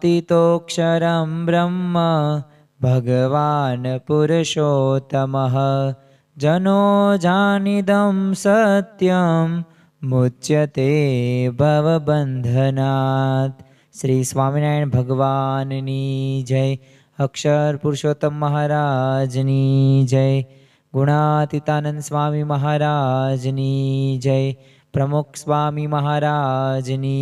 ब्रह्मातीतोऽक्षरं ब्रह्म भगवान् पुरुषोत्तमः जनो जानिदं सत्यं मुच्यते भवबन्धनात्। श्री स्वामिनारायण भगवाननी जय। अक्षर पुरुषोत्तम महाराजनी जय। गुणातीतानंद स्वामी महाराजनी जय। प्रमुख स्वामी महाराजनी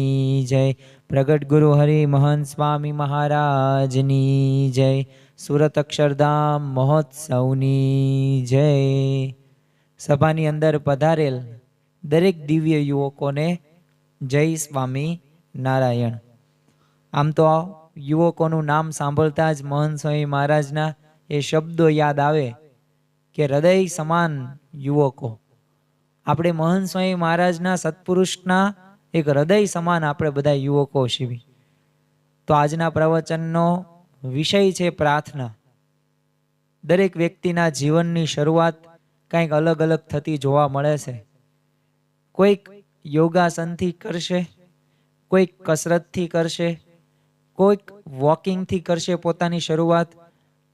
जय। प्रगट गुरु हरि महंत स्वामी महाराजनी जय। सूरत अक्षरधाम महोत्सवनी जय। सभानी अंदर पधारेल दरेक दिव्य युवकोने जय स्वामी नारायण। आम तो युवकोનું નામ સાંભળતા જ મહંત સ્વામી મહારાજના એ શબ્દો યાદ આવે કે હૃદય સમાન યુવકો। આપણે મહંત સ્વામી મહારાજના સત્પુરુષના એક હૃદય સમાન આપણે બધા યુવકો છીએ। તો આજના પ્રવચનનો વિષય છે પ્રાર્થના। દરેક વ્યક્તિના જીવનની શરૂઆત કંઈક અલગ અલગ થતી જોવા મળે છે। કોઈક યોગાસનથી કરશે, કોઈક કસરતથી કરશે, કોઈક વોકિંગથી કરશે પોતાની શરૂઆત,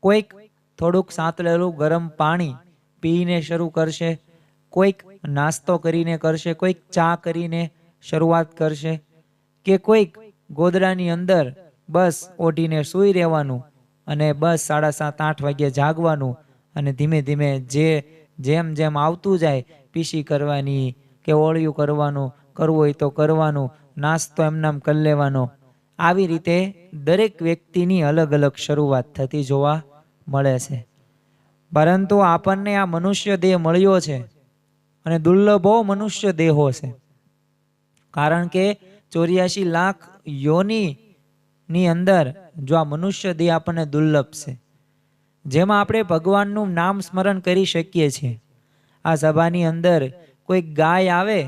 કોઈક થોડુંક સાંતળેલું ગરમ પાણી પીને શરૂ કરશે, કોઈક નાસ્તો કરીને કરશે, કોઈક ચા કરીને શરૂઆત કરશે, કે કોઈક ગોદડાની અંદર બસ ઓઢીને સૂઈ રહેવાનું અને બસ 7:30-8 વાગ્યે જાગવાનું અને ધીમે ધીમે જેમ જેમ આવતું જાય પીસી કરવાની કે ઓળિયું કરવાનું, કરવું હોય તો કરવાનું, નાસ્તો એમનામ કરી લેવાનો। આવી રીતે દરેક વ્યક્તિની અલગ અલગ શરૂઆત થતી જોવા મળે છે। પરંતુ આપણને આ મનુષ્ય દેહ મળ્યો છે અને દુર્લભો મનુષ્ય દેહો છે। કારણ કે 84 લાખ યોનિની અંદર જો આ મનુષ્ય દેહ આપણને દુર્લભ છે, જેમાં આપણે ભગવાનનું નામ સ્મરણ કરી શકીએ છીએ। આ સભાની અંદર કોઈ ગાય આવે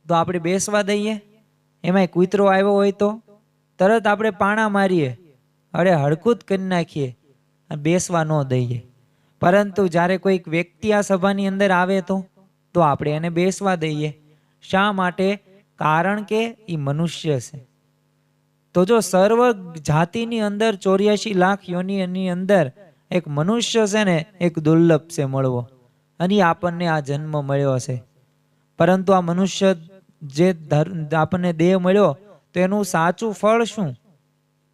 તો આપણે બેસવા દઈએ? એમાંય કૂતરો આવ્યો હોય તો તરત આપણે પાણા મારીએ, અરે હડકું જ કરી નાખીએ, બેસવા ન દઈએ। પરંતુ જ્યારે કોઈક વ્યક્તિ આ સભાની અંદર આવે તો આપણે એને બેસવા દઈએ। શા માટે? કારણ કે એ મનુષ્ય છે। તો જો સર્વ જાતિની અંદર 84 લાખ યોનિની અંદર એક મનુષ્ય છે ને, એક દુર્લભ છે મળવો, અને આપણને આ જન્મ મળ્યો છે। પરંતુ આ મનુષ્ય જે આપણને દેહ મળ્યો તો એનું સાચું ફળ શું?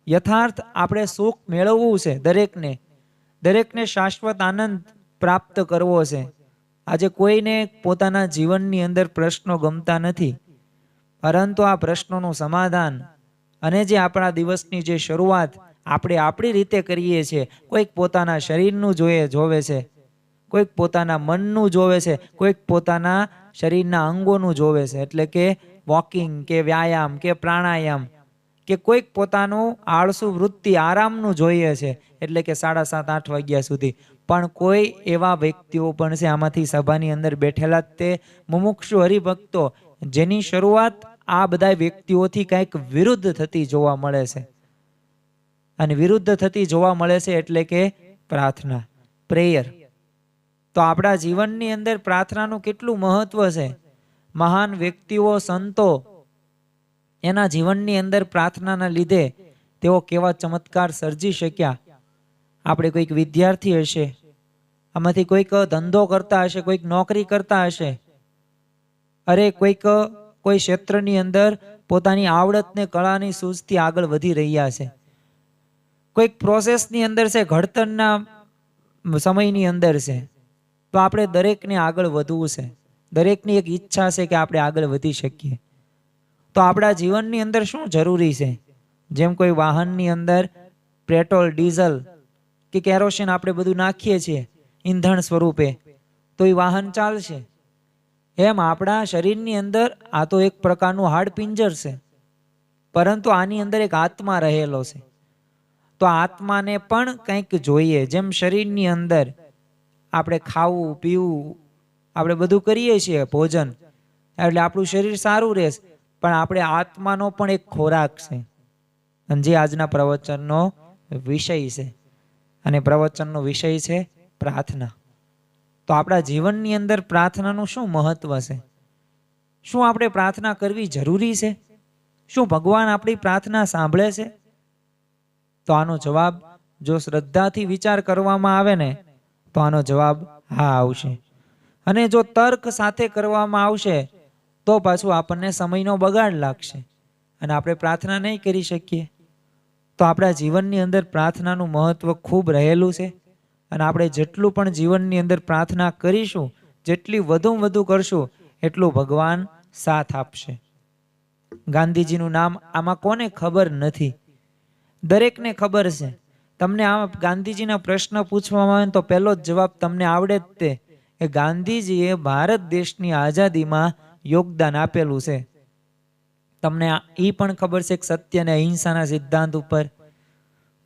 યથાર્થ આપણે સુખ મેળવવું છે દરેકને શાશ્વત આનંદ પ્રાપ્ત કરવો છે। આજે કોઈને પોતાના જીવનની અંદર પ્રશ્નો ગમતા નથી, પરંતુ આ પ્રશ્નોનું સમાધાન અને જે આપણા દિવસની જે શરૂઆત આપણે આપણી રીતે કરીએ છીએ। કોઈક પોતાના શરીરનું જોવે છે, કોઈક પોતાના મનનું જોવે છે, કોઈક પોતાના શરીરના અંગોનું જોવે છે, એટલે કે વોકિંગ કે વ્યાયામ કે પ્રાણાયામ, કે કોઈક પોતાનું આળસુ વૃત્તિ આરામનું જોઈએ છે, એટલે કે 7:30-8 વાગ્યા સુધી। પણ કોઈ એવા વ્યક્તિઓ પણ છે આમાંથી સભાની અંદર બેઠેલા તે મુમુક્ષુ હરિભક્તો જેની શરૂઆત આ બધા વ્યક્તિઓથી કંઈક વિરુદ્ધ થતી જોવા મળે છે। અને વિરુદ્ધ થતી જોવા મળે છે એટલે કે પ્રાર્થના, પ્રેયર। તો આપણા જીવનની અંદર પ્રાર્થનાનું કેટલું મહત્વ છે। મહાન વ્યક્તિઓ, સંતો, એના જીવનની અંદર પ્રાર્થનાના લીધે તેઓ કેવા ચમત્કાર સર્જી શક્યા। આપણે કોઈક વિદ્યાર્થી હશે, આમાંથી કોઈક ધંધો કરતા હશે, કોઈક નોકરી કરતા હશે, અરે કોઈ ક્ષેત્રની અંદર પોતાની આવડતને કળાની સૂઝથી આગળ વધી રહ્યા છે, કોઈક પ્રોસેસની અંદર છે, ઘડતરના સમયની અંદર છે। તો આપણે દરેકને આગળ વધવું છે, દરેકની એક ઈચ્છા છે કે આપણે આગળ વધી શકીએ। તો આપણા જીવનની અંદર શું જરૂરી છે? જેમ કોઈ વાહનની અંદર પેટ્રોલ, ડીઝલ કે કેરોસીન આપણે બધું નાખીએ છીએ ઈંધણ સ્વરૂપે તો એ વાહન ચાલશે। એમ આપણા શરીરની અંદર આ તો એક પ્રકારનું હાડપિંજર છે, પરંતુ આની અંદર એક આત્મા રહેલો છે। તો આત્માને પણ કંઈક જોઈએ। જેમ શરીરની અંદર આપણે ખાવું પીવું આપણે બધું કરીએ છીએ, ભોજન, એટલે આપણું શરીર સારું રહેશે, પણ આપણે આત્માનો પણ એક ખોરાક છે, અને જે આજના પ્રવચનનો વિષય છે। અને પ્રવચનનો વિષય છે પ્રાર્થના। તો આપણા જીવનની અંદર પ્રાર્થનાનું શું મહત્વ છે? શું આપણે પ્રાર્થના કરવી જરૂરી છે? શું ભગવાન આપણી પ્રાર્થના સાંભળે છે? તો આનો જવાબ જો શ્રદ્ધાથી વિચાર કરવામાં આવે ને તો આનો જવાબ હા આવશે. અને જો તર્ક સાથે કરવામાં આવશે તો પાછું આપણને સમયનો બગાડ લાગશે અને આપણે પ્રાર્થના નહીં કરી શકીએ. તો આપણા જીવનની અંદર પ્રાર્થનાનું મહત્વ ખૂબ રહેલું છે અને આપણે જેટલું પણ જીવનની અંદર પ્રાર્થના કરીશું, જેટલી વધુ કરશું એટલું ભગવાન સાથ આપશે. ગાંધીજીનું નામ આમાં કોને ખબર નથી? દરેકને ખબર છે. તમને આ ગાંધીજીના પ્રશ્ન પૂછવામાં આવે તો પહેલો જ જવાબ તમને આવડે જ તે કે ગાંધીજીએ ભારત દેશની આઝાદીમાં યોગદાન આપેલું છે. તમને એ પણ ખબર છે કે સત્ય અને અહિંસાના સિદ્ધાંત ઉપર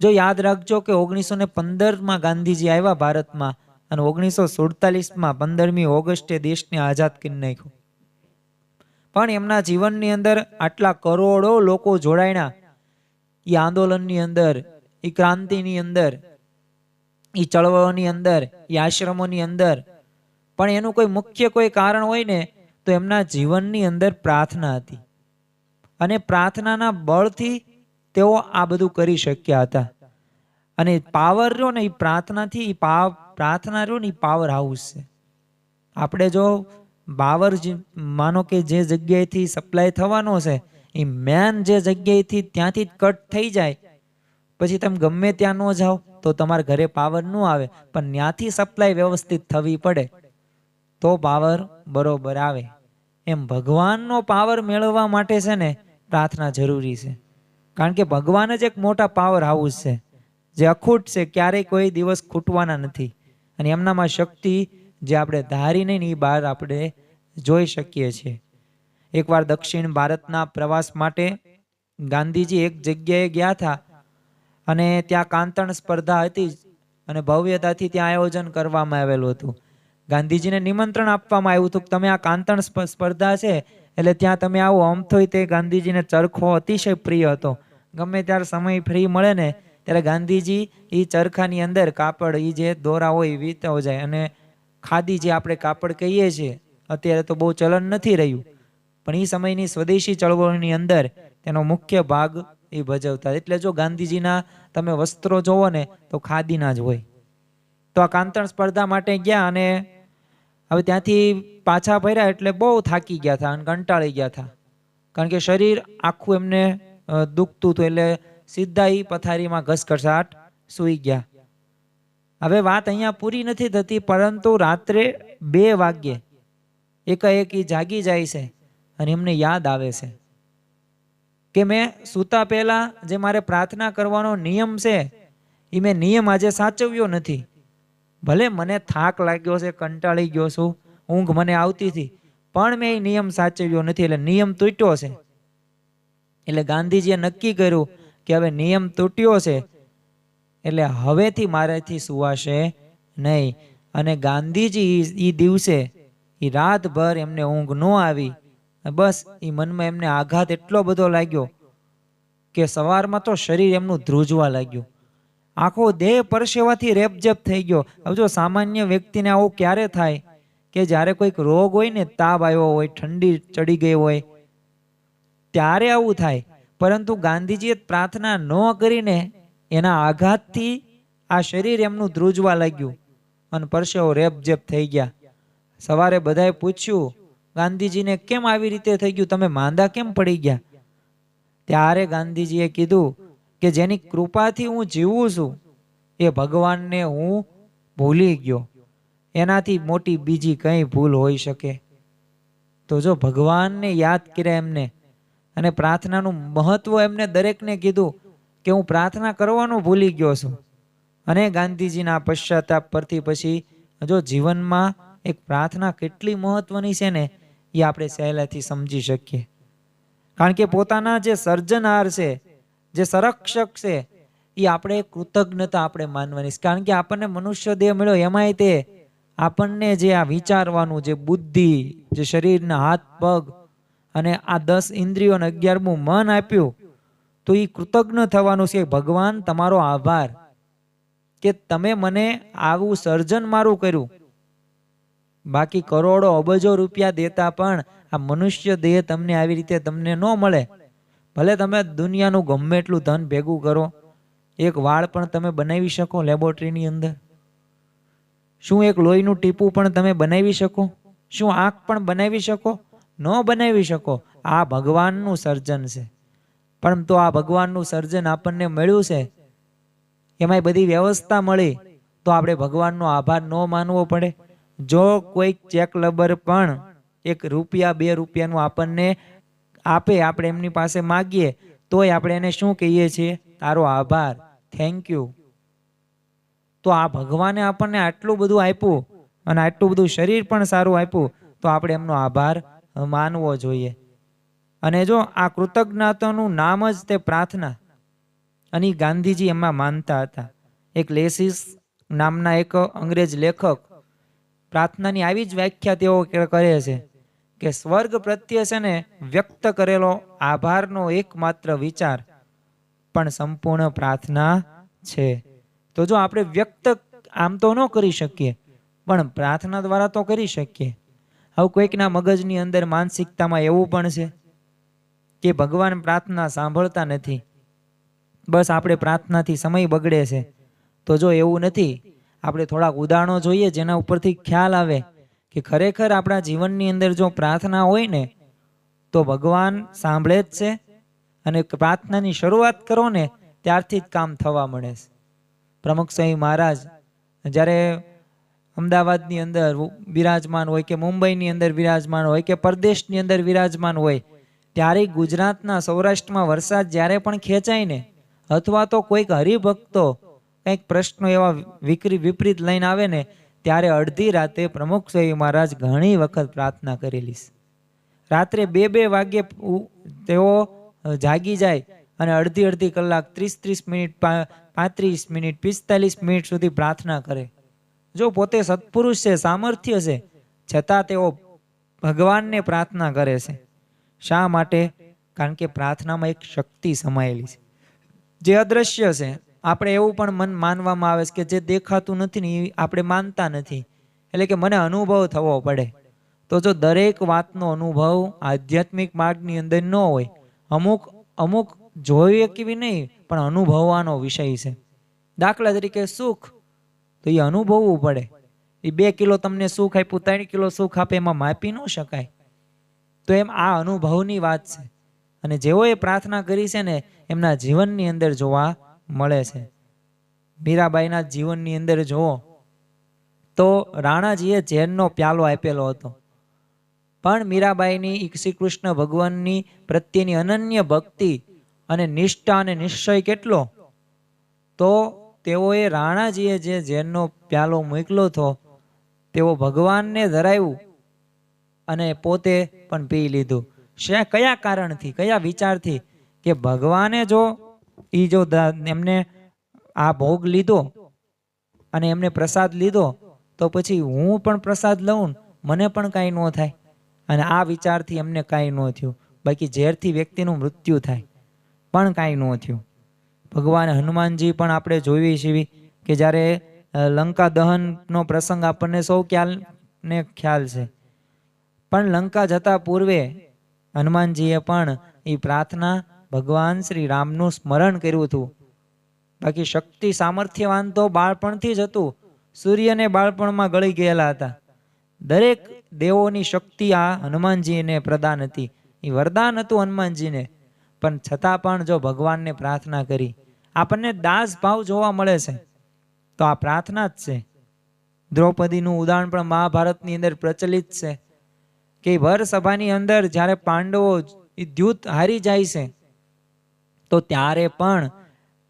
જો યાદ રાખજો કે 1915માં ગાંધીજી આવ્યા ભારતમાં અને 1947માં 15મી ઓગસ્ટે દેશને આઝાદ કરી નાખ્યો. પણ એમના જીવનની અંદર આટલા કરોડો લોકો જોડાયા એ આંદોલનની અંદર, એ ક્રાંતિની અંદર, એ ચળવળોની અંદર, એ આશ્રમોની અંદર. પણ એનું કોઈ મુખ્ય કોઈ કારણ હોય ને તો એમના જીવનની અંદર પ્રાર્થના હતી અને પ્રાર્થનાના બળથી તેઓ આ બધું કરી શક્યા હતા. અને પાવર રહ્યો ને એ પ્રાર્થનાથી, પ્રાર્થના રહ્યો ને એ પાવર હાઉસ છે. આપણે જો પાવર માનો કે જે જગ્યાએથી સપ્લાય થવાનો છે એ મેન જે જગ્યાએથી ત્યાંથી જ કટ થઈ જાય, પછી તમે ગમે ત્યાં ન જાઓ તો તમારા ઘરે પાવર ન આવે, પણ ત્યાંથી સપ્લાય વ્યવસ્થિત થવી પડે તો પાવર બરોબર આવે. એમ ભગવાનનો પાવર મેળવવા માટે છે ને પ્રાર્થના જરૂરી છે. કારણ કે ભગવાન જ એક મોટા પાવર હાઉસ છે જે અખૂટ છે, ક્યારેય કોઈ દિવસ ખૂટવાના નથી. અને એમનામાં શક્તિ જે આપણે ધારી નહીં એ બહાર આપણે જોઈ શકીએ છીએ. એકવાર દક્ષિણ ભારતના પ્રવાસ માટે ગાંધીજી એક જગ્યાએ ગયા હતા અને ત્યાં કાંતણ સ્પર્ધા હતી અને ભવ્યતાથી ત્યાં આયોજન કરવામાં આવેલું હતું. ગાંધીજીને નિમંત્રણ આપવામાં આવ્યું હતું કે તમે આ કાંતણ સ્પર્ધા છે એટલે ત્યાં તમે આવો. આમ તો તે ગાંધીજીને ચરખો અતિશય પ્રિય હતો. ગમે ત્યારે સમય ફ્રી મળે ને ત્યારે ગાંધીજી એ ચરખાની અંદર કાપડ, એ જે દોરા હોય વીતવો જાય અને ખાદી જે આપણે કાપડ કહીએ છીએ, અત્યારે તો બહુ ચલન નથી રહ્યું, પણ એ સમયની સ્વદેશી ચળવળની અંદર તેનો મુખ્ય ભાગ એ ભજવતા. એટલે જો ગાંધીજીના તમે વસ્ત્રો જોવો ને તો ખાદીના જ હોય. તો આ કાંતણ સ્પર્ધા માટે ગયા અને હવે ત્યાંથી પાછા ફર્યા એટલે બહુ થાકી ગયા હતા અને કંટાળી ગયા હતા, કારણ કે શરીર આખું એમને દુખતું હતું. એટલે સીધા એ પથારીમાં ઘસઘસાટ સૂઈ ગયા. હવે વાત અહીંયા પૂરી નથી થતી, પરંતુ રાત્રે 2 વાગ્યે એકાએક જાગી જાય છે અને એમને યાદ આવે છે કે મેં સૂતા પહેલા જે મારે પ્રાર્થના કરવાનો નિયમ છે એ મેં નિયમ આજે સાચવ્યો નથી. ભલે મને થાક લાગ્યો છે, કંટાળી ગયો છું, ઊંઘ મને આવતી હતી, પણ મેં એ નિયમ સાચવ્યો નથી, એટલે નિયમ તૂટ્યો છે. એટલે ગાંધીજીએ નક્કી કર્યું કે હવે નિયમ તૂટ્યો છે એટલે હવેથી મારાથી સુવાશે નહીં. અને ગાંધીજી એ દિવસે એ રાતભર એમને ઊંઘ ન આવી. બસ એ મનમાં એમને આઘાત એટલો બધો લાગ્યો કે સવારમાં તો શરીર એમનું ધ્રુજવા લાગ્યું, આખો દેહ પરસેવાથી રેપઝેપ થઈ ગયો. હવે જો સામાન્ય વ્યક્તિને આવું ક્યારે થાય કે જ્યારે કોઈક રોગ હોય ને, તાવ આવ્યો હોય, ઠંડી ચડી ગઈ હોય, ત્યારે આવું થાય. પરંતુ ગાંધીજીએ પ્રાર્થના ન કરીને એના આઘાતથી આ શરીર એમનું ધ્રુજવા લાગ્યું અને પરસેવો રેપઝેપ થઈ ગયા. સવારે બધાએ પૂછ્યું ગાંધીજીને કેમ આવી રીતે થઈ ગયું, તમે માંદા કેમ પડી ગયા? ત્યારે ગાંધીજીએ કીધું કે જેની કૃપાથી હું જીવું છું એ ભગવાનને હું ભૂલી ગયો. એનાથી મોટી બીજી કઈ ભૂલ હોઈ શકે? તો જો ભગવાનને યાદ કર્યા એમને અને પ્રાર્થનાનું મહત્વ એમને દરેકને કીધું કે હું પ્રાર્થના કરવાનું ભૂલી ગયો છું. અને ગાંધીજીના પશ્ચાતાપ પરથી પછી જો જીવનમાં એક પ્રાર્થના કેટલી મહત્વની છે ને એ આપણે સહેલાથી સમજી શકીએ. કારણ કે પોતાના જે સર્જનહાર છે, જે સંરક્ષક છે, એ આપણે કૃતજ્ઞતા આપણે માનવાની. કારણ કે આપણને મનુષ્ય દેહ મળ્યો, એમાંય તે આપણને જે આ વિચારવાનું, જે બુદ્ધિ, જે શરીરના હાથ પગ અને આ 10 ઇન્દ્રિયો અને 11મું મન આપ્યું, તો એ કૃતજ્ઞ થવાનું છે. ભગવાન તમારો આભાર કે તમે મને આવું સર્જન મારું કર્યું. બાકી કરોડો અબજો રૂપિયા દેતા પણ આ મનુષ્ય દેહ તમને આવી રીતે તમને ન મળે. ભલે તમે દુનિયાનું ગમે એટલું ધન ભેગું કરો, એક વાળ પણ તમે બનાવી શકો લેબોરેટરીની અંદર? શું એક લોહીનું ટીપું પણ તમે બનાવી શકો? શું આંખ પણ બનાવી શકો? ન બનાવી શકો. આ ભગવાનનું સર્જન છે. પરંતુ આ ભગવાનનું સર્જન આપણને મળ્યું છે, એમાંય બધી વ્યવસ્થા મળી, તો આપણે ભગવાનનો આભાર ન માનવો પડે? જો કોઈક ચેક લબર પણ ₹1 ₹2 આપણને આપે, આપણે એમની પાસે માગીએ, તોય આપણે એને શું કહીએ છીએ? તારો આભાર, થેન્ક યુ. તો આ ભગવાને આપણને આટલું બધું આપ્યું અને આટલું બધું શરીર પણ સારું આપ્યું, તો આપણે એમનો આભાર માનવો જોઈએ. અને જો આ કૃતજ્ઞતાનું નામ જ તે પ્રાર્થના, અને ગાંધીજી એમાં માનતા હતા. એક લેસિસ નામના એક અંગ્રેજ લેખક પ્રાર્થનાની આવી જ વ્યાખ્યા તેઓ કરે છે કે સ્વર્ગ પ્રત્યે છે ને વ્યક્ત કરેલો આભારનો એકમાત્ર વિચાર પણ સંપૂર્ણ પ્રાર્થના છે. તો જો આપણે વ્યક્ત આમ તો ન કરી શકીએ, પણ પ્રાર્થના દ્વારા તો કરી શકીએ. હવે કોઈકના મગજની અંદર માનસિકતામાં એવું પણ છે કે ભગવાન પ્રાર્થના સાંભળતા નથી, બસ આપણે પ્રાર્થનાથી સમય બગડે છે. તો જો એવું નથી, આપણે થોડાક ઉદાહરણો જોઈએ જેના ઉપરથી ખ્યાલ આવે કે ખરેખર આપણા જીવનની અંદર જો પ્રાર્થના હોય ને તો ભગવાન સાંભળે જ છે. અને પ્રાર્થનાની શરૂઆત કરો ને ત્યારથી જ કામ થવા મળે છે. પ્રમુખ સ્વામી મહારાજ જ્યારે અમદાવાદની અંદર બિરાજમાન હોય કે મુંબઈની અંદર બિરાજમાન હોય કે પરદેશની અંદર બિરાજમાન હોય, ત્યારે ગુજરાતના સૌરાષ્ટ્રમાં વરસાદ જ્યારે પણ ખેંચાય ને, અથવા તો કોઈક હરિભક્તો કંઈક પ્રશ્નો એવા વિપરીત લઈને આવે ને, ત્યારે અડધી રાતે પ્રમુખ સ્વામી મહારાજ ઘણી વખત પ્રાર્થના કરેલી છે. રાત્રે 2-2 વાગ્યે તેઓ જાગી જાય અને અડધી કલાક 30-30 મિનિટ 35 મિનિટ 45 મિનિટ સુધી પ્રાર્થના કરે. જો પોતે સત્પુરુષ છે, સામર્થ્ય છે, છતાં તેઓ ભગવાનને પ્રાર્થના કરે છે. શા માટે? કારણ કે પ્રાર્થનામાં એક શક્તિ સમાયેલી છે જે અદ્રશ્ય છે. આપણે એવું પણ માનવામાં આવે છે કે જે દેખાતું નથી ને એ આપણે માનતા નથી, એટલે કે મને અનુભવ થવો પડે. તો જો દરેક વાતનો અનુભવ આધ્યાત્મિક માર્ગની અંદર ન હોય, અમુક જોઈએ કેવી નહીં પણ અનુભવવાનો વિષય છે. દાખલા તરીકે સુખ, તો એ અનુભવવું પડે. એ 2 કિલો તમને સુખ આપ્યું, 3 કિલો સુખ આપે, એમાં માપી ન શકાય. તો એમ આ અનુભવની વાત છે. અને જેઓએ પ્રાર્થના કરી છે ને એમના જીવનની અંદર જોવા મળે છે. મીરાબાઈના જીવનની અંદર જુઓ તો રાણાજીએ ઝેરનો પ્યાલો આપેલો હતો, પણ મીરાબાઈની શ્રી કૃષ્ણ ભગવાનની પ્રત્યેની અનન્ય ભક્તિ અને નિષ્ઠા અને નિશ્ચય કેટલો, તો તેઓએ રાણાજીએ જે ઝેરનો પ્યાલો મોકલો હતો તેઓ ભગવાનને ધરાવ્યું અને પોતે પણ પી લીધું. કયા કારણથી, કયા વિચારથી? કે ભગવાને જો એમને આ ભોગ લીધો અને એમને પ્રસાદ લીધો, તો પછી હું પણ પ્રસાદ લઉં, મને પણ કાંઈ ન થાય. અને આ વિચારથી એમને કાંઈ ન થયું. બાકી ઝેરથી વ્યક્તિનું મૃત્યુ થાય, પણ કાંઈ ન થયું. ભગવાન હનુમાનજી પણ આપણે જોઈએ છીએ કે જ્યારે લંકા દહનનો પ્રસંગ આપણને સૌ ખ્યાલ છે, પણ લંકા જતા પૂર્વે હનુમાનજીએ પણ એ પ્રાર્થના ભગવાન શ્રી રામનું સ્મરણ કર્યું હતું. બાકી શક્તિ સામર્થ્યવાન તો બાળપણથી જ હતું. સૂર્યને બાળપણમાં ગળી ગયેલા હતા. દરેક દેવોની શક્તિ આ હનુમાનજીને પ્રદાન હતી. એ વરદાન હતું હનુમાનજીને. પણ છતાં પણ જો ભગવાનને પ્રાર્થના કરી, આપણને દાસ ભાવ જોવા મળે છે, તો આ પ્રાર્થના જ છે. દ્રૌપદીનું ઉદાહરણ પણ મહાભારતની અંદર પ્રચલિત છે કે ભર સભાની અંદર જ્યારે પાંડવો યુદ્ધ હારી જાય છે, તો ત્યારે પણ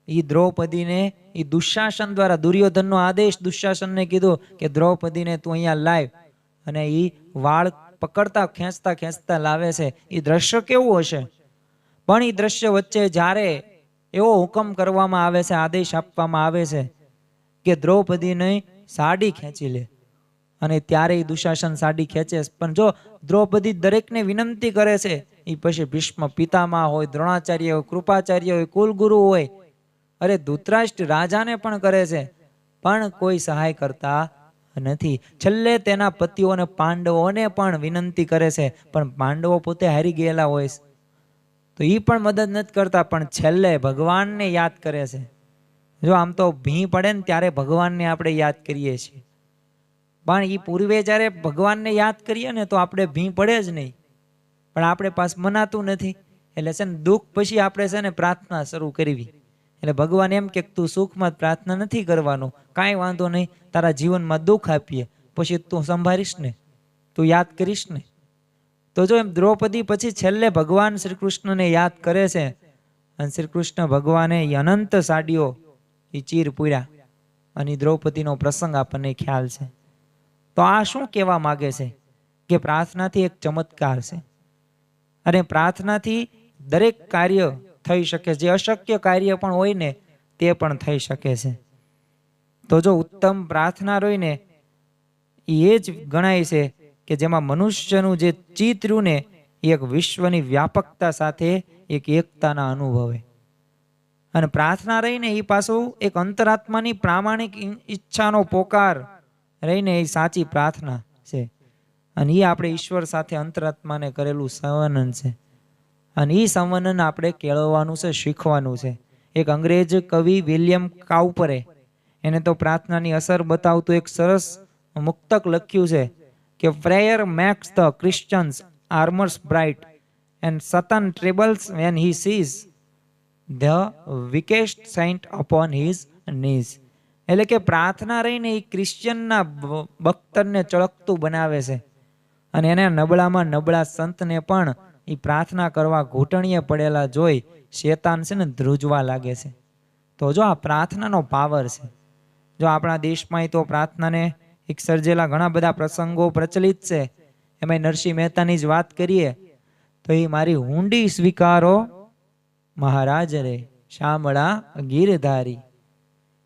એ દ્રૌપદીને એ દુશાસન દ્વારા, દુર્યોધનનો આદેશ દુશાસનને કીધું કે દ્રૌપદીને તું અહીંયા લાવ, અને એ વાળ પકડતા ખેંચતા લાવે છે. એ દ્રશ્ય કેવું હશે? પણ એ દ્રશ્ય વચ્ચે જ્યારે એવો હુકમ કરવામાં આવે છે, આદેશ આપવામાં આવે છે કે દ્રૌપદીને સાડી ખેંચી લે, અને ત્યારે એ દુશાસન સાડી ખેંચે. પણ જો દ્રૌપદી દરેકને વિનંતી કરે છે, એ પછી ભીષ્મ પિતામહ હોય, દ્રોણાચાર્ય હોય, કૃપાચાર્ય હોય, કુલગુરુ હોય, અરે ધૃતરાષ્ટ્ર રાજાને પણ કરે છે, પણ કોઈ સહાય કરતા નથી. છેલ્લે તેના પતિઓને પાંડવોને પણ વિનંતી કરે છે, પણ પાંડવો પોતે હારી ગયેલા હોય તો એ પણ મદદ નથી કરતા. પણ છેલ્લે ભગવાનને યાદ કરે છે જો આમ તો ભી પડે ને ત્યારે ભગવાનને આપણે યાદ કરીએ છીએ, પણ એ પૂર્વે જ્યારે ભગવાનને યાદ કરીએ ને તો આપણે ભી પડે જ નહીં, પણ આપણે પાસ મનાતું નથી. એટલે છે ને દુઃખ પછી આપણે છે ને પ્રાર્થના શરૂ કરવી. એટલે ભગવાન એમ કે તું સુખમાં જ પ્રાર્થના નથી કરવાનું, કાંઈ વાંધો નહીં, તારા જીવનમાં દુઃખ આપીએ પછી તું સંભાળીશ ને, તું યાદ કરીશ ને. તો જો એમ દ્રૌપદી પછી છેલ્લે ભગવાન શ્રી કૃષ્ણને યાદ કરે છે, અને શ્રી કૃષ્ણ ભગવાને એ અનંત સાડીઓ એ ચીર પૂર્યા, અને દ્રૌપદીનો પ્રસંગ આપણને ખ્યાલ છે. તો આ શું કહેવા માગે છે કે પ્રાર્થનાથી એક ચમત્કાર છે, અને પ્રાર્થનાથી દરેક કાર્ય થઈ શકે. જે અશક્ય કાર્ય પણ હોય ને તે પણ થઈ શકે છે. તો જો ઉત્તમ પ્રાર્થના રહી ને એ જ ગણાય છે કે જેમાં મનુષ્યનું જે ચિત્ત રહ્યું ને એ એક વિશ્વની વ્યાપકતા સાથે એક એકતાના અનુભવે. અને પ્રાર્થના રહીને એ પાછું એક અંતરાત્માની પ્રામાણિક ઈચ્છાનો પોકાર રહીને એ સાચી પ્રાર્થના છે. અને એ આપણે ઈશ્વર સાથે અંતરાત્માને કરેલું સંવનન છે, અને એ સંવનન આપણે કેળવવાનું છે, શીખવાનું છે. એક અંગ્રેજ કવિ વિલિયમ કાઉપરે એને તો પ્રાર્થનાની અસર બતાવતું એક સરસ મુક્તક લખ્યું છે કે prayer makes the Christian's armours bright and Satan trembles when he sees the weakest saint upon his knees. એટલે કે પ્રાર્થના રહીને એ ક્રિશ્ચિયનના બખ્તરને ચળકતું બનાવે છે, અને એને નબળામાં નબળા સંતને પણ એ પ્રાર્થના કરવા ઘૂંટણીએ પડેલા જોઈ શેતાન છે ને ધ્રુજવા લાગે છે. તો જો આ પ્રાર્થનાનો પાવર છે. જો આપણા દેશમાં તો પ્રાર્થનાને એક સર્જેલા ઘણા બધા પ્રસંગો પ્રચલિત છે. એમાં નરસિંહ મહેતાની જ વાત કરીએ તો એ મારી હુંડી સ્વીકારો મહારાજ રે શામળા ગીરધારી.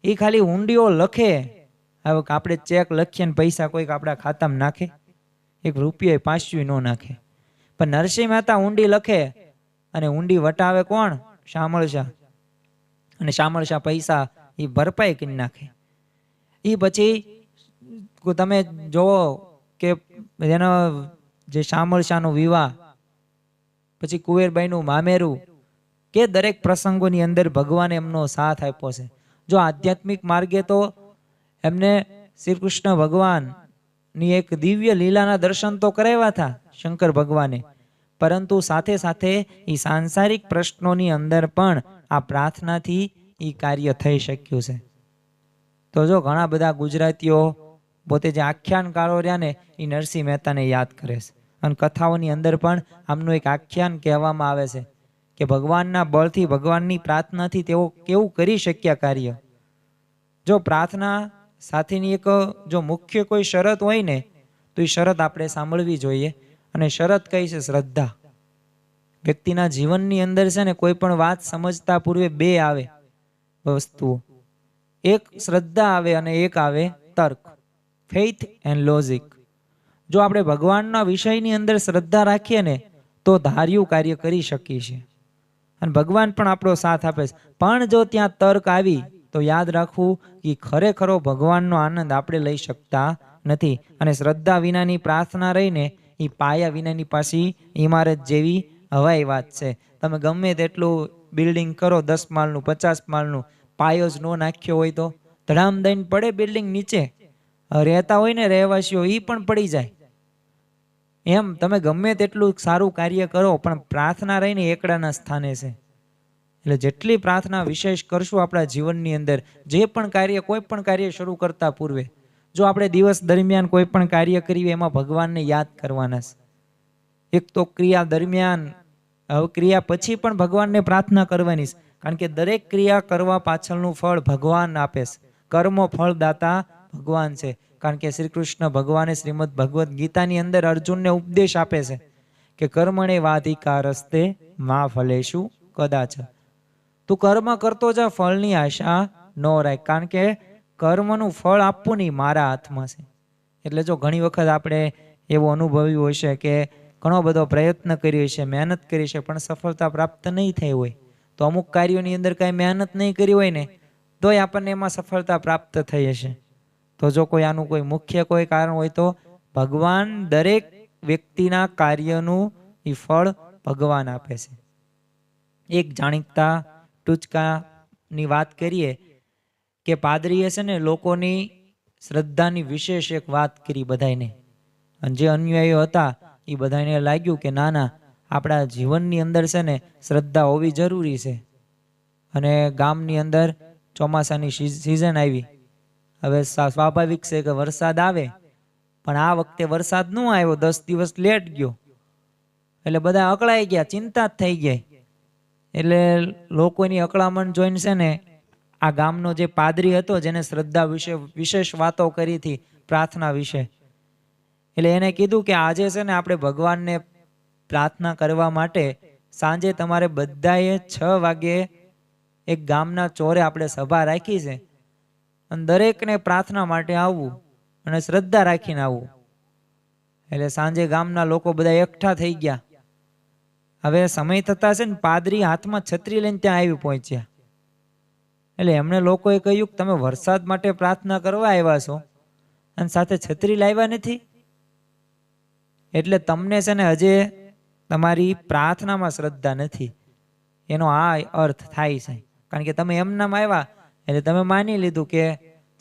એ ખાલી હુંડીઓ લખે. હવે આપણે ચેક લખીએ ને પૈસા કોઈક આપણા ખાતામાં નાખે? એક રૂપિયો પાંચું ન નાખે. પણ નરસિંહ મહેતા ઊંડી લખે અને ઊંડી વટાવે કોણ? શામળશા. અને શામળશા પૈસા એ ભરપાઈ કરી નાખે. એ પછી તમે જોવો કે એનો જે શામળશાનો વિવાહ, પછી કુંવરબાઈનું મામેરું, કે દરેક પ્રસંગોની અંદર ભગવાને એમનો સાથ આપ્યો છે. જો આધ્યાત્મિક માર્ગે તો એમને શ્રી કૃષ્ણ ભગવાનની એક દિવ્ય લીલાના દર્શન તો કરાવ્યા હતા શંકર ભગવાને, પરંતુ સાથે સાથે એ સાંસારિક પ્રશ્નોની અંદર પણ આ પ્રાર્થનાથી એ કાર્ય થઈ શક્યું છે. તો જો ઘણા બધા ગુજરાતીઓ પોતે જે આખ્યાનકારો રહ્યા ને એ નરસિંહ મહેતાને યાદ કરે છે, અને કથાઓની અંદર પણ આમનું એક આખ્યાન કહેવામાં આવે છે કે ભગવાનના બળથી, ભગવાનની પ્રાર્થનાથી તેઓ કેવું કરી શક્યા કાર્ય. જો પ્રાર્થના સાથેની એક જો મુખ્ય કોઈ શરત હોય ને તો એ શરત આપણે સાંભળવી જોઈએ. અને શરત કઈ છે? શ્રદ્ધા. વ્યક્તિના જીવનની અંદર છે ને કોઈ પણ વાત સમજતા પૂર્વે બે આવે વસ્તુઓ. એક શ્રદ્ધા આવે અને એક આવે તર્ક, ફેઇથ એન્ડ લોજિક. જો આપણે ભગવાનના વિષયની અંદર શ્રદ્ધા રાખીએ ને તો ધાર્યું કાર્ય કરી શકીએ છીએ, અને ભગવાન પણ આપણો સાથ આપે છે. પણ જો ત્યાં તર્ક આવી તો યાદ રાખવું કે ખરેખરો ભગવાનનો આનંદ આપણે લઈ શકતા નથી. અને શ્રદ્ધા વિનાની પ્રાર્થના રહીને એ પાયા વિનાની પાછી ઇમારત જેવી હવાઈ વાત છે. તમે ગમે તેટલું બિલ્ડિંગ કરો, 10 માળનું 50 માળનું, પાયો જ ન નાખ્યો હોય તો ધડામ દઈને પડે બિલ્ડિંગ નીચે. રહેતા હોય ને રહેવાસીઓ એ પણ પડી જાય. એમ તમે ગમે તેટલું સારું કાર્ય કરો પણ પ્રાર્થના રહીને એકડાના સ્થાને છે. એટલે જેટલી પ્રાર્થના વિશેષ કરશું આપણા જીવનની અંદર, જે પણ કાર્ય, કોઈ પણ કાર્ય શરૂ કરતા પૂર્વે જો આપણે દિવસ દરમિયાન કોઈ પણ કાર્ય કરીએ એમાં ભગવાનને યાદ કરવાના છે. એક તો ક્રિયા દરમિયાન, હવે ક્રિયા પછી પણ ભગવાનને પ્રાર્થના કરવાની છે, કારણ કે દરેક ક્રિયા કરવા પાછળનું ફળ ભગવાન આપે છે. કર્મો ફળદાતા ભગવાન છે. કારણ કે શ્રી કૃષ્ણ ભગવાને શ્રીમદ ભગવદ્ ગીતાની અંદર અર્જુનને ઉપદેશ આપે છે કે કર્મણે વાધિકારસ્તે મા ફલેશુ કદાચ. તું કર્મ કરતો જા, ફળની આશા ન રાખ, કારણ કે કર્મનું ફળ આપવું નહીં મારા હાથમાં છે. એટલે જો ઘણી વખત આપણે એવું અનુભવ્યું હશે કે ઘણો બધો પ્રયત્ન કર્યો છે, મહેનત કરી છે, પણ સફળતા પ્રાપ્ત નહીં થઈ હોય, તો અમુક કાર્યોની અંદર કાંઈ મહેનત નહીં કરી હોય ને તોય આપણને એમાં સફળતા પ્રાપ્ત થઈ હશે. તો જો કોઈ આનું કોઈ મુખ્ય કોઈ કારણ હોય તો ભગવાન દરેક વ્યક્તિના કાર્યનું એ ફળ ભગવાન આપે છે. એક જાણીતા ટૂચકાની વાત કરીએ કે પાદરીએ છે ને લોકોની શ્રદ્ધાની વિશેષ એક વાત કરી બધાને, અને જે અનુયાયીઓ હતા એ બધાને લાગ્યું કે ના ના, આપણા જીવનની અંદર છે ને શ્રદ્ધા હોવી જરૂરી છે. અને ગામની અંદર ચોમાસાની સિઝન આવી. હવે સ્વાભાવિક છે કે વરસાદ આવે, પણ આ વખતે વરસાદ ન આવ્યો, 10 દિવસ લેટ ગયો. એટલે બધા અકળાઈ ગયા, ચિંતા જ થઈ ગઈ. એટલે લોકોની અકળામણ જોઈને છે ને આ ગામનો જે પાદરી હતો, જેને શ્રદ્ધા વિશે વિશેષ વાતો કરી હતી, પ્રાર્થના વિશે, એટલે એને કીધું કે આજે છે ને આપણે ભગવાનને પ્રાર્થના કરવા માટે સાંજે તમારે બધાએ 6 વાગે એક ગામના ચોરે આપણે સભા રાખી છે, અને દરેકને પ્રાર્થના માટે આવવું અને શ્રદ્ધા રાખીને આવવું. એટલે સાંજે ગામના લોકો બધા એકઠા થઈ ગયા. હવે સમય થતા છે ને પાદરી હાથમાં છત્રી લઈને ત્યાં આવી પહોંચ્યા. એટલે એમણે લોકોએ કહ્યું કે તમે વરસાદ માટે પ્રાર્થના કરવા આવ્યા છો અને સાથે છત્રી લાવ્યા નથી, એટલે તમને છે ને હજે તમારી પ્રાર્થનામાં શ્રદ્ધા નથી, એનો આ અર્થ થાય છે. કારણ કે તમે એમનામ આવ્યા એટલે તમે માની લીધું કે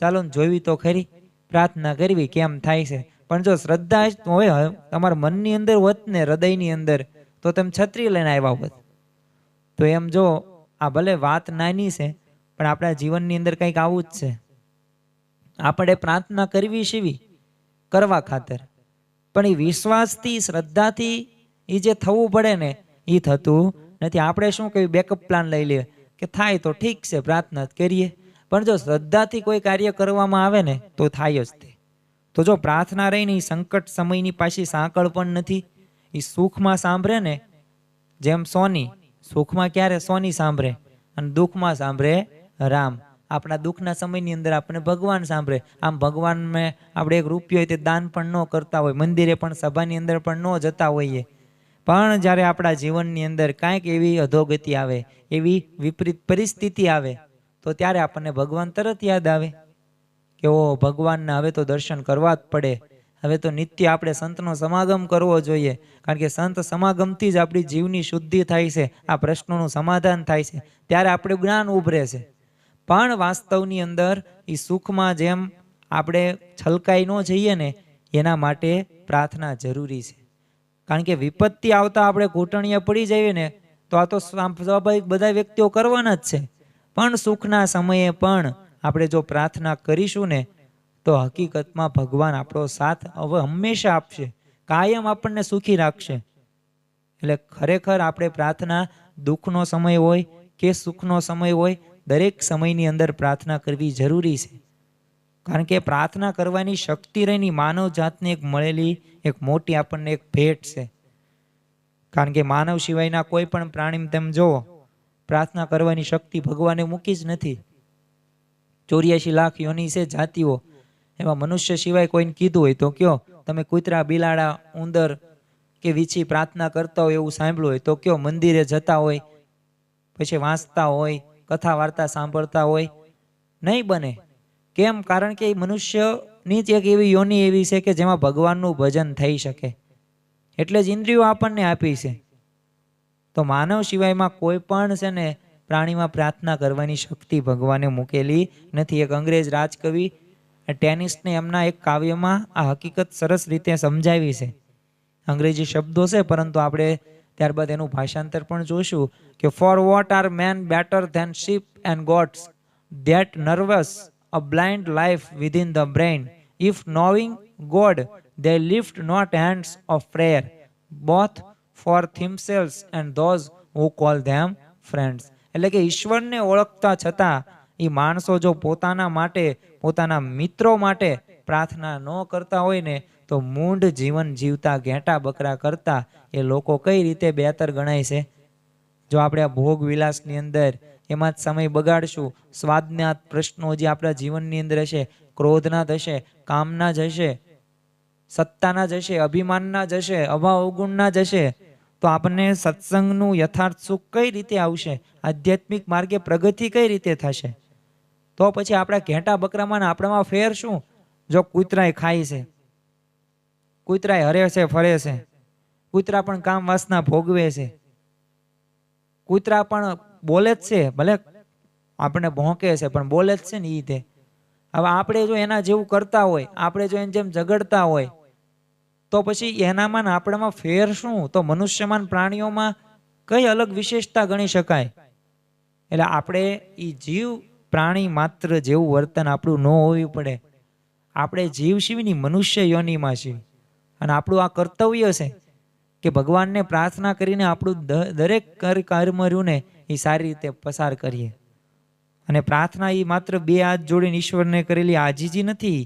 ચાલો જોવી તો ખરી, પ્રાર્થના કરવી કેમ થાય છે. પણ જો શ્રદ્ધા હોય તમારા મનની અંદર હોત ને, હૃદયની અંદર, તો તમે છત્રી લઈને આવ્યા હોત. તો એમ જો આ ભલે વાત નાની છે, પણ આપણા જીવનની અંદર કંઈક આવું જ છે. આપણે પ્રાર્થના કરવી શીવી કરવા ખાતર, પણ એ વિશ્વાસથી, શ્રદ્ધાથી એ જે થવું પડે ને એ થતું નથી. આપણે શું કહ્યું, બેકઅપ પ્લાન લઈ લઈએ કે થાય તો ઠીક છે, પ્રાર્થના જ કરીએ. પણ જો શ્રદ્ધાથી કોઈ કાર્ય કરવામાં આવે ને તો થાય જ તે. તો જો પ્રાર્થના રહીને એ સંકટ સમયની પાછી સાંકળ પણ નથી. એ સુખમાં સાંભળે ને, જેમ સોની, સુખમાં ક્યારે સોની સાંભળે અને દુઃખમાં સાંભળે રામ. આપણા દુઃખના સમયની અંદર આપણે ભગવાન સાંભળે. આમ ભગવાનને આપણે 1 રૂપિયો હોય તે દાન પણ ન કરતા હોય, મંદિરે પણ સભાની અંદર પણ ન જતા હોઈએ. પણ જ્યારે આપણા જીવનની અંદર કાંઈક એવી અધોગતિ આવે, એવી વિપરીત પરિસ્થિતિ આવે, તો ત્યારે આપણને ભગવાન તરત યાદ આવે કે ઓ ભગવાનના હવે તો દર્શન કરવા જ પડે. હવે તો નિત્ય આપણે સંતનો સમાગમ કરવો જોઈએ, કારણ કે સંત સમાગમથી જ આપણી જીવની શુદ્ધિ થાય છે, આ પ્રશ્નોનું સમાધાન થાય છે, ત્યારે આપણું જ્ઞાન ઉભરે છે. પણ વાસ્તવની અંદર એ સુખમાં જેમ આપણે છલકાઈ ન જઈએ ને, એના માટે પ્રાર્થના જરૂરી છે. કારણ કે વિપત્તિ આવતા આપણે ઘૂંટણિયા પડી જઈએ ને તો આ તો સ્વાભાવિક બધા વ્યક્તિઓ કરવાના જ છે. પણ સુખના સમયે પણ આપણે જો પ્રાર્થના કરીશું ને તો હકીકતમાં ભગવાન આપણો સાથ હવે હંમેશા આપશે, કાયમ આપણને સુખી રાખશે. એટલે ખરેખર આપણે પ્રાર્થના દુઃખનો સમય હોય કે સુખનો સમય હોય, દરેક સમયની અંદર પ્રાર્થના કરવી જરૂરી છે. કારણ કે પ્રાર્થના કરવાની શક્તિ રહીની માનવ જાતને એક મળેલી એક મોટી આપણને એક ભેટ છે. કારણ કે માનવ સિવાયના કોઈ પણ પ્રાણી તેમ જોવો, પ્રાર્થના કરવાની શક્તિ ભગવાને મૂકી જ નથી. 84 લાખ યોની છે જાતિઓ, એમાં મનુષ્ય સિવાય કોઈને કીધું હોય તો કયો, તમે કૂતરા, બિલાડા, ઉંદર કે વીછી પ્રાર્થના કરતા હોય એવું સાંભળ્યું હોય તો કયો, મંદિરે જતા હોય, પછી વાંચતા હોય, કથા વાર્તા સાંભળતા હોય, નહીં બને. કેમ? કારણ કે મનુષ્યની જ એક એવી યોની એવી છે કે જેમાં ભગવાનનું ભજન થઈ શકે, એટલે જ ઇન્દ્રિયો આપણને આપી છે. તો માનવ સિવાયમાં કોઈ પણ છે ને પ્રાણીમાં પ્રાર્થના કરવાની શક્તિ ભગવાને મૂકેલી નથી. એક અંગ્રેજ રાજકવિ ટેનિસને એમના એક કાવ્યમાં આ હકીકત સરસ રીતે સમજાવી છે. અંગ્રેજી શબ્દો છે, પરંતુ આપણે ત્યારબાદ એનું ભાષાંતર પણ જોશું કે for what are men better than sheep and goats that nourish a blind life within the brain. If knowing God, they lift not hands of prayer, both for themselves and those who call them friends. એટલે કે ઈશ્વરને ઓળખતા છતાં એ માણસો જો પોતાના માટે, પોતાના મિત્રો માટે પ્રાર્થના ન કરતા હોય ને તો મૂંઢ જીવન જીવતા ઘેટા બકરા કરતા એ લોકો કઈ રીતે બહેતર ગણાય છે. જો આપણે આ ભોગ વિલાસની અંદર એમાં જ સમય બગાડશું, સ્વાદના પ્રશ્નો જે આપણા જીવનની અંદર હશે, ક્રોધના જ હશે, કામના જ હશે, સત્તાના જ હશે, અભિમાનના જ હશે, અભાવ અવગુણના જ હશે, તો આપણને સત્સંગનું યથાર્થ સુખ કઈ રીતે આવશે? આધ્યાત્મિક માર્ગે પ્રગતિ કઈ રીતે થશે? તો પછી આપણા ઘેટા બકરામાં આપણામાં ફેર શું? જો કૂતરાય ખાય છે, કૂતરાય હરે છે, ફરે છે, કૂતરા પણ કામ વાસના ભોગવે છે, કૂતરા પણ બોલે જ છે, ભલે આપણને ભોંકે છે પણ બોલે જ છે ને એ તે. હવે આપણે જો એના જેવું કરતા હોય, આપણે જો એની જેમ ઝઘડતા હોય, તો પછી એનામાં ને આપણામાં ફેર શું? તો મનુષ્યમાન પ્રાણીઓમાં કઈ અલગ વિશેષતા ગણી શકાય? એટલે આપણે એ જીવ પ્રાણી માત્ર જેવું વર્તન આપણું ન હોવું પડે. આપણે જીવ શિવની મનુષ્ય યોનિમાં છીએ અને આપણું આ કર્તવ્ય છે કે ભગવાનને પ્રાર્થના કરીને આપણું દરેક કર્મ રહ્યું ને એ સારી રીતે પસાર કરીએ. અને પ્રાર્થના એ માત્ર બે હાથ જોડીને ઈશ્વરને કરેલી આજીજી નથી,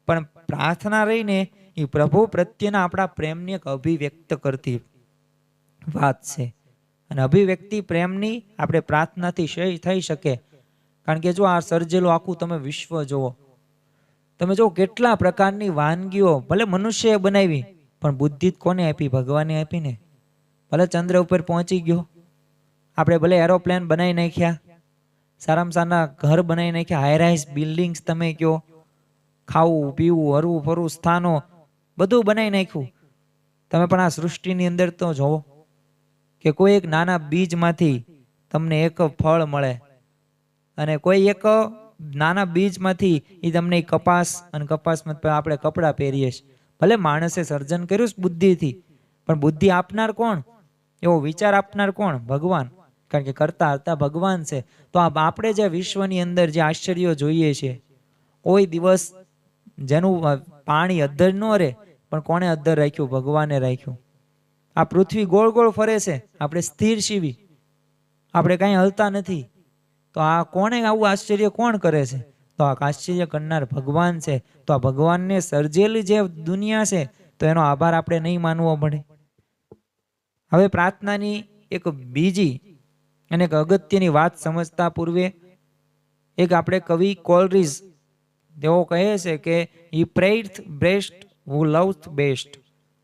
પણ પ્રાર્થના રહીને એ પ્રભુ પ્રત્યેના આપણા પ્રેમની એક અભિવ્યક્ત કરતી વાત છે. અને અભિવ્યક્તિ પ્રેમની આપણે પ્રાર્થનાથી થઈ શકે. કારણ કે જો આ સર્જેલું આખું તમે વિશ્વ જુઓ, તમે જો કેટલા પ્રકારની વાનગીઓ ભલે મનુષ્યએ બનાવી, પણ બુદ્ધિ કોને આપી? ભગવાને આપી ને. ભલે ચંદ્ર ઉપર પહોંચી ગયો, આપણે ભલે એરોપ્લેન બનાવી નાખ્યા, સારામાં સારા ઘર બનાવી નાખ્યા, હાઈરાઇઝ બિલ્ડિંગ્સ તમે કહો, ખાવું પીવું હરવું ફરવું સ્થાનો બધું બનાવી નાખ્યું. તમે પણ આ સૃષ્ટિની અંદર તો જોવો કે કોઈ એક નાના બીજમાંથી તમને એક ફળ મળે, અને કોઈ એક નાના બીજમાંથી એ તમને કપાસ, અને કપાસમાં આપણે કપડાં પહેરીએ છીએ. ભલે માણસે સર્જન કર્યું છે બુદ્ધિથી, પણ બુદ્ધિ આપનાર કોણ? એવો વિચાર આપનાર કોણ? ભગવાન. કારણ કે કરતા હતા ભગવાન છે. તો આપણે જે વિશ્વની અંદર જે આશ્ચર્યો જોઈએ છે, કોઈ દિવસ જેનું પાણી અદ્ધર ન રહે, પણ કોણે અદ્ધર રાખ્યું? ભગવાને રાખ્યું. આ પૃથ્વી ગોળ ગોળ ફરે છે, આપણે સ્થિર શીવી, આપણે કાંઈ હલતા નથી. તો આ કોણે આવું આશ્ચર્ય કોણ કરે છે? તો આ આશ્ચર્ય કરનાર ભગવાન છે. તો આ ભગવાનને સર્જેલી જે દુનિયા છે, તો એનો આભાર આપણે નહીં માનવો પડે? હવે પ્રાર્થનાની એક બીજી અને એક અગત્યની વાત સમજતા પૂર્વે એક આપણે કવિ કોલરીઝ તેઓ કહે છે કે he prayed best who loved best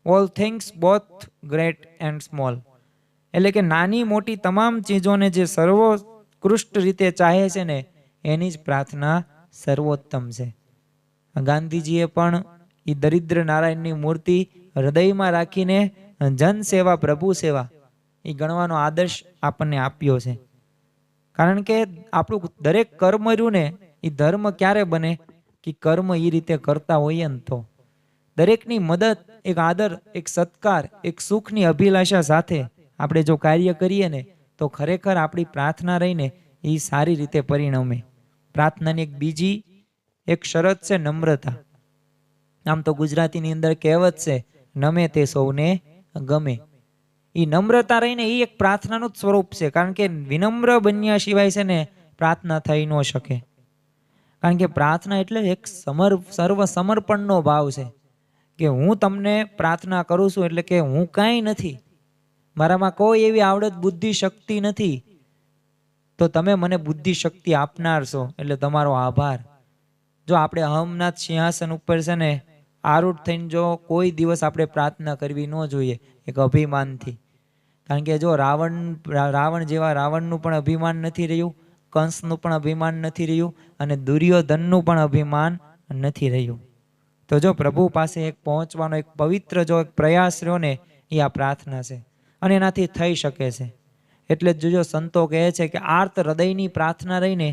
all things both great and small. એટલે કે નાની મોટી તમામ ચીજોને જે સર્વોત્કૃષ્ટ રીતે ચાહે છે ને, એની જ પ્રાર્થના સર્વોત્તમ છે. ગાંધીજીએ પણ એ દરિદ્ર નારાયણની મૂર્તિ હૃદયમાં રાખીને જન સેવા પ્રભુ સેવા એ ગણવાનો આદર્શ આપણને આપ્યો છે. કારણ કે આપણું દરેક કર્મ રહ્યું ને એ ધર્મ ક્યારે બને? કે કર્મ એ રીતે કરતા હોઈએ ને તો. દરેકની મદદ, એક આદર, એક સત્કાર, એક સુખની અભિલાષા સાથે આપણે જો કાર્ય કરીએ ને, તો ખરેખર આપણી પ્રાર્થના રહીને એ સારી રીતે પરિણમે. પ્રાર્થનાની એક બીજી એક શરત છે નમ્રતા. આમ તો ગુજરાતીની અંદર કહેવત છે, નમે તે સૌને ગમે. એ નમ્રતા રહીને એ એક પ્રાર્થનાનું જ સ્વરૂપ છે. કારણ કે વિનમ્ર બન્યા સિવાય છે ને પ્રાર્થના થઈ ન શકે. કારણ કે પ્રાર્થના એટલે એક સર્વ સમર્પણનો ભાવ છે કે હું તમને પ્રાર્થના કરું છું એટલે કે હું કાંઈ નથી, મારામાં કોઈ એવી આવડત બુદ્ધિ શક્તિ નથી, તો તમે મને બુદ્ધિ શક્તિ આપનાર છો, એટલે તમારો આભાર. જો આપણે અહમનાથ સિંહાસન ઉપર છે ને આરૂઢ થઈને જો કોઈ દિવસ આપણે પ્રાર્થના કરવી ન જોઈએ, એક અભિમાનથી. કારણ કે જો રાવણ જેવા રાવણનું પણ અભિમાન નથી રહ્યું, કંસનું પણ અભિમાન નથી રહ્યું, અને દુર્યોધનનું પણ અભિમાન નથી રહ્યું. તો જો પ્રભુ પાસે એક પહોંચવાનો એક પવિત્ર જો એક પ્રયાસ રહ્યો ને, એ આ પ્રાર્થના છે, અને એનાથી થઈ શકે છે. એટલે જ જો સંતો કહે છે કે આર્ત હૃદયની પ્રાર્થના રહીને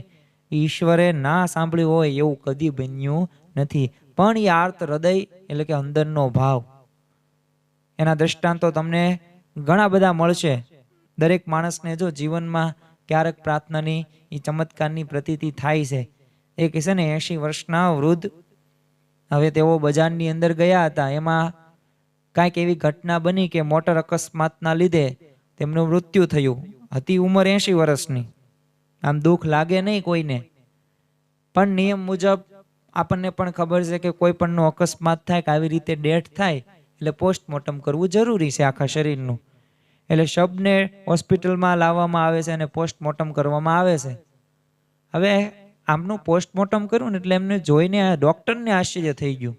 ઈશ્વરે ના સાંભળ્યું હોય એવું કદી બન્યું નથી. પણ એ આર્ત હૃદય એટલે કે અંદરનો ભાવ, એના દ્રષ્ટાંતો તમને ઘણા બધા મળશે. દરેક માણસને જો જીવનમાં ક્યારેક પ્રાર્થનાની એ ચમત્કારની પ્રતીતિ થાય છે. એક છે ને 80 વર્ષના વૃદ્ધ, હવે તેઓ બજારની અંદર ગયા હતા. એમાં કાંઈક એવી ઘટના બની કે મોટર અકસ્માતના લીધે તેમનું મૃત્યુ થયું. હતી ઉંમર 80 વર્ષની. આમ દુઃખ લાગે નહીં કોઈને, પણ નિયમ મુજબ આપણને પણ ખબર છે કે કોઈ પણનો અકસ્માત થાય કે આવી રીતે ડેથ થાય એટલે પોસ્ટમોર્ટમ કરવું જરૂરી છે આખા શરીરનું. એટલે શબને હોસ્પિટલમાં લાવવામાં આવે છે અને પોસ્ટમોર્ટમ કરવામાં આવે છે. હવે આમનું પોસ્ટમોર્ટમ કર્યું ને એટલે એમને જોઈને ડૉક્ટરને આશ્ચર્ય થઈ ગયું.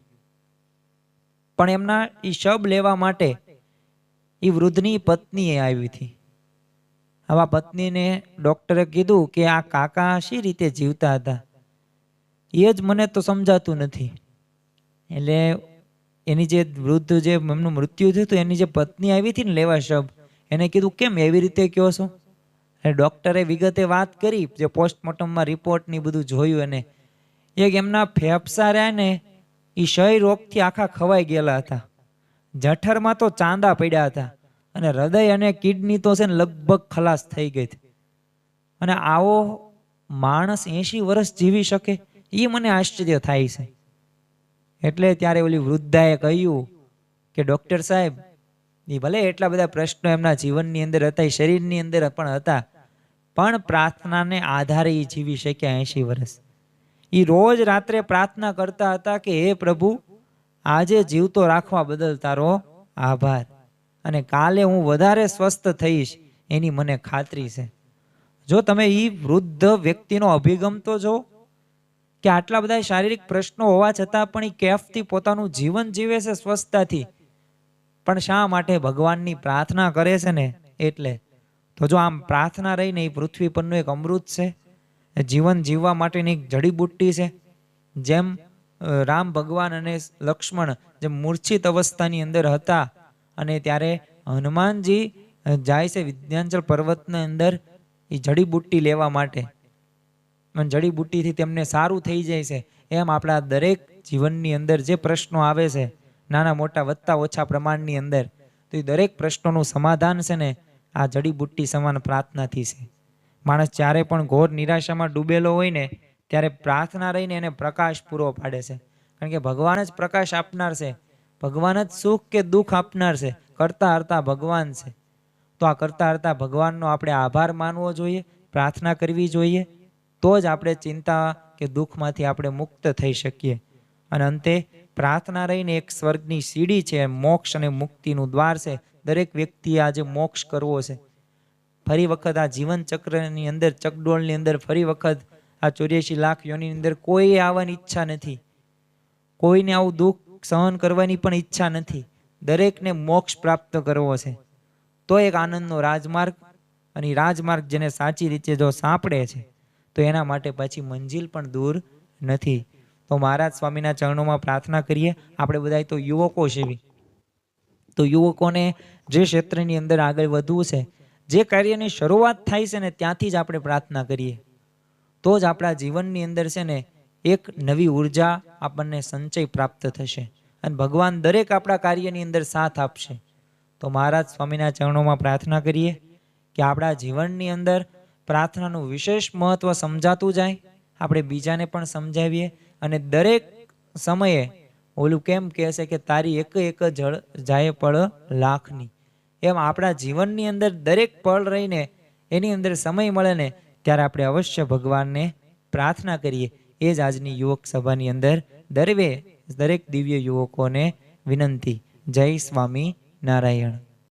પણ એમના એ શબ લેવા માટે એ વૃદ્ધની પત્નીએ આવી હતી. આવા પત્નીને ડૉક્ટરે કીધું કે આ કાકા શી રીતે જીવતા હતા, એ જ મને તો સમજાતું નથી. એટલે એની જે વૃદ્ધ જે એમનું મૃત્યુ થયું હતું, એની જે પત્ની આવી હતી ને લેવા શબ, એને કીધું કેમ એવી રીતે કહો છો? અને ડૉક્ટરે વિગતે વાત કરી, જે પોસ્ટમોર્ટમમાં રિપોર્ટની બધું જોયું, અને એક એમના ફેફસા રહ્યા ને એ ક્ષય રોગથી આખા ખવાઈ ગયેલા હતા. જઠરમાં તો ચાંદા પડ્યા હતા, અને હૃદય અને કિડની તો છે ને લગભગ ખલાસ થઈ ગઈ હતી. અને આવો માણસ 80 વર્ષ જીવી શકે, એ મને આશ્ચર્ય થાય છે. એટલે ત્યારે ઓલી વૃદ્ધાએ કહ્યું કે ડૉક્ટર સાહેબ, એ ભલે એટલા બધા પ્રશ્નો એમના જીવનની અંદર હતા, એ શરીરની અંદર પણ હતા, પણ પ્રાર્થનાને આધારે એ જીવી શક્યા 80 વર્ષ. એ રોજ રાત્રે પ્રાર્થના કરતા હતા કે હે પ્રભુ, આજે જીવતો રાખવા બદલ તારો આભાર, અને કાલે હું વધારે સ્વસ્થ થઈશ એની મને ખાતરી છે. જો તમે એ વૃદ્ધ વ્યક્તિનો અભિગમ તો જો, કે આટલા બધા શારીરિક પ્રશ્નો હોવા છતાં પણ એ કેફથી પોતાનું જીવન જીવે છે સ્વસ્થતાથી. પણ શા માટે? ભગવાનની પ્રાર્થના કરે છે ને એટલે. તો જો આમ પ્રાર્થના રહીને એ પૃથ્વી પરનું એક અમૃત છે, જીવન જીવવા માટેની એક જડીબુટ્ટી છે. જેમ રામ ભગવાન અને લક્ષ્મણ જે મૂર્છિત અવસ્થાની અંદર હતા, અને ત્યારે હનુમાનજી જાય છે વિંધ્યાચલ પર્વતની અંદર એ જડીબુટ્ટી લેવા માટે, અને જડીબુટ્ટીથી તેમને સારું થઈ જાય છે. એમ આપણા દરેક જીવનની અંદર જે પ્રશ્નો આવે છે, નાના મોટા વધતા ઓછા પ્રમાણની અંદર, તો એ દરેક પ્રશ્નોનું સમાધાન છે ને આ જડીબુટ્ટી સમાન પ્રાર્થનાથી છે. માણસ જ્યારે પણ ઘોર નિરાશામાં ડૂબેલો હોય ને, ત્યારે પ્રાર્થના રહીને એને પ્રકાશ પૂરો પાડે છે. કારણ કે ભગવાન જ પ્રકાશ આપનાર છે, ભગવાન જ સુખ કે દુઃખ આપનાર છે. કરતા હરતા ભગવાન છે. તો આ કરતા હરતા ભગવાનનો આપણે આભાર માનવો જોઈએ, પ્રાર્થના કરવી જોઈએ. તો જ આપણે ચિંતા કે દુઃખમાંથી આપણે મુક્ત થઈ શકીએ. અને અંતે પ્રાર્થના રહીને એક સ્વર્ગની સીડી છે, મોક્ષ અને મુક્તિનું દ્વાર છે. દરેક વ્યક્તિએ આજે મોક્ષ કરવો છે. ફરી વખત આ જીવન ચક્રની અંદર, ચકડોળની અંદર ફરી વખત આ 84 લાખ યોનિની અંદર કોઈ આવવાની ઈચ્છા નથી. કોઈને આવું દુઃખ સહન કરવાની પણ ઈચ્છા નથી. દરેકને મોક્ષ પ્રાપ્ત કરવો છે. તો એક આનંદનો રાજમાર્ગ, અને રાજમાર્ગ જેને સાચી રીતે જો સાંપડે છે, તો એના માટે પછી મંજિલ પણ દૂર નથી. તો મહારાજ સ્વામીના ચરણોમાં પ્રાર્થના કરીએ. આપણે બધા તો યુવકો છે, તો યુવકોને જે ક્ષેત્રની અંદર આગળ વધવું છે, જે કાર્યની શરૂઆત થાય છે ને ત્યાંથી જ આપણે પ્રાર્થના કરીએ. તો જ આપણા જીવનની અંદર છે ને એક નવી ઉર્જા આપણને સંચય પ્રાપ્ત થશે, અને ભગવાન દરેક આપણા કાર્યની અંદર સાથ આપશે. તો મહારાજ સ્વામીના ચરણોમાં પ્રાર્થના કરીએ કે આપણા જીવનની અંદર પ્રાર્થનાનું વિશેષ મહત્વ સમજાતું જાય, આપણે બીજાને પણ સમજાવીએ. અને દરેક સમયે ઓલું કેમ કહે છે કે તારી એક એક જળ જાય પળ લાખની, એમ આપણા જીવનની અંદર દરેક પળ રહીને એની અંદર સમય મળે ને ત્યારે આપણે અવશ્ય ભગવાનને પ્રાર્થના કરીએ. એ જ આજની યુવક સભાની અંદર દરેક દિવ્ય યુવકોને વિનંતી. જય સ્વામી નારાયણ.